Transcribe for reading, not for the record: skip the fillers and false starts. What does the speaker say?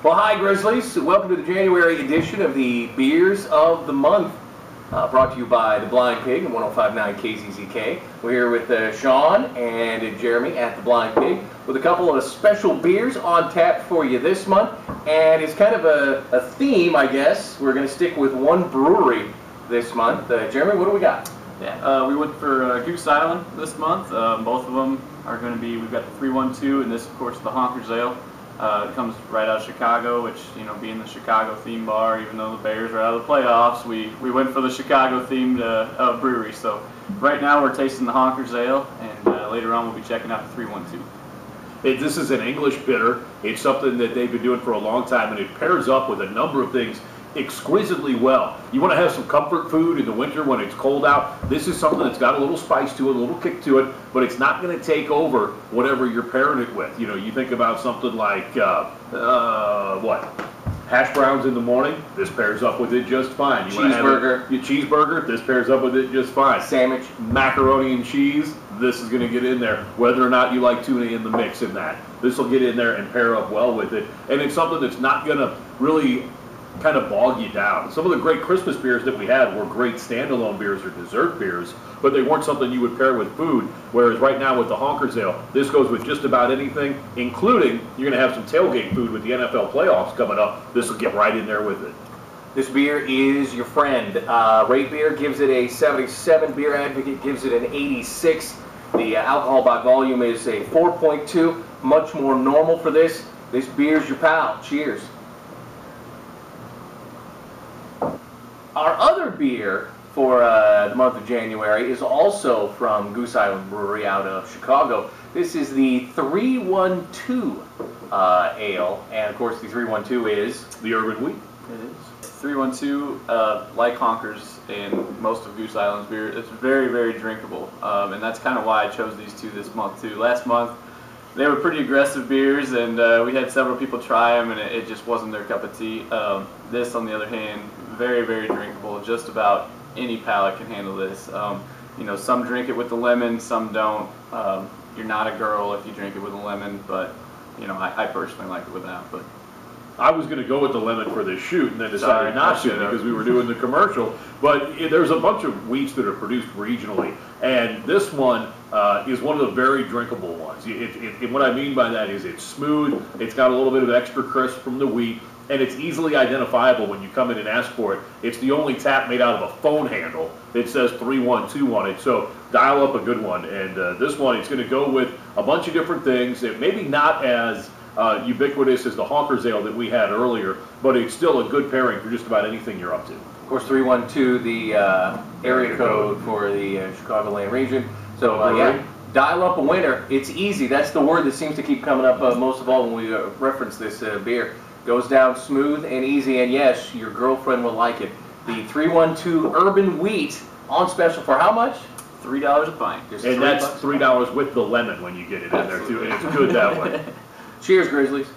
Well, hi, Grizzlies. Welcome to the January edition of the Beers of the Month, brought to you by the Blind Pig and 105.9 KZZK. We're here with Sean and Jeremy at the Blind Pig with a couple of special beers on tap for you this month. And it's kind of a theme, I guess. We're going to stick with one brewery this month. Jeremy, what do we got? Yeah, we went for Goose Island this month. Both of them are going to be, we've got the 312, and this, of course, the Honkers Ale. It comes right out of Chicago, which, you know, being the Chicago theme bar, even though the Bears are out of the playoffs, we went for the Chicago themed brewery. So right now we're tasting the Honkers Ale, and later on we'll be checking out the 312. This is an English bitter. It's something that they've been doing for a long time, and it pairs up with a number of things exquisitely well. You want to have some comfort food in the winter when it's cold out. This is something that's got a little spice to it, a little kick to it, but it's not going to take over whatever you're pairing it with. You know, you think about something like, hash browns in the morning, this pairs up with it just fine. You Cheeseburger. Your cheeseburger, this pairs up with it just fine. Sandwich. Macaroni and cheese, this is going to get in there, whether or not you like tuna in the mix in that. This will get in there and pair up well with it, and it's something that's not going to really kind of bog you down. Some of the great Christmas beers that we had were great standalone beers or dessert beers, but they weren't something you would pair with food, whereas right now with the Honkers Ale, this goes with just about anything, including you're going to have some tailgate food with the NFL playoffs coming up. This will get right in there with it. This beer is your friend. Rate Beer gives it a 77. Beer Advocate gives it an 86. The alcohol by volume is a 4.2. Much more normal for this. This beer's your pal. Cheers. Our other beer for the month of January is also from Goose Island Brewery out of Chicago. This is the 312 Ale, and of course the 312 is the Urban Wheat. It is. 312, like Honkers and most of Goose Island's beer, it's very, very drinkable, and that's kind of why I chose these two this month too. Last month, they were pretty aggressive beers, and we had several people try them, and it just wasn't their cup of tea. This, on the other hand, very, very drinkable. Just about any palate can handle this. You know, some drink it with the lemon, some don't. You're not a girl if you drink it with a lemon, but you know, I personally like it without. But I was going to go with the lemon for this shoot and then decided not to because we were doing the commercial. But there's a bunch of wheats that are produced regionally, and this one is one of the very drinkable ones. What I mean by that is it's smooth, it's got a little bit of extra crisp from the wheat, and it's easily identifiable when you come in and ask for it. It's the only tap made out of a phone handle that says 312 on it, so dial up a good one. And this one, it's going to go with a bunch of different things. It maybe not as ubiquitous as the Honkers Ale that we had earlier, but it's still a good pairing for just about anything you're up to. of course 312, the area code for the Chicagoland region. So yeah, dial up a winner. It's easy. That's the word that seems to keep coming up most of all when we reference this beer. Goes down smooth and easy, and yes, your girlfriend will like it. The 312 Urban Wheat on special for how much? $3 a pint. And that's $3 with the lemon when you get it in there too, and it's good that way. Cheers, Grizzlies.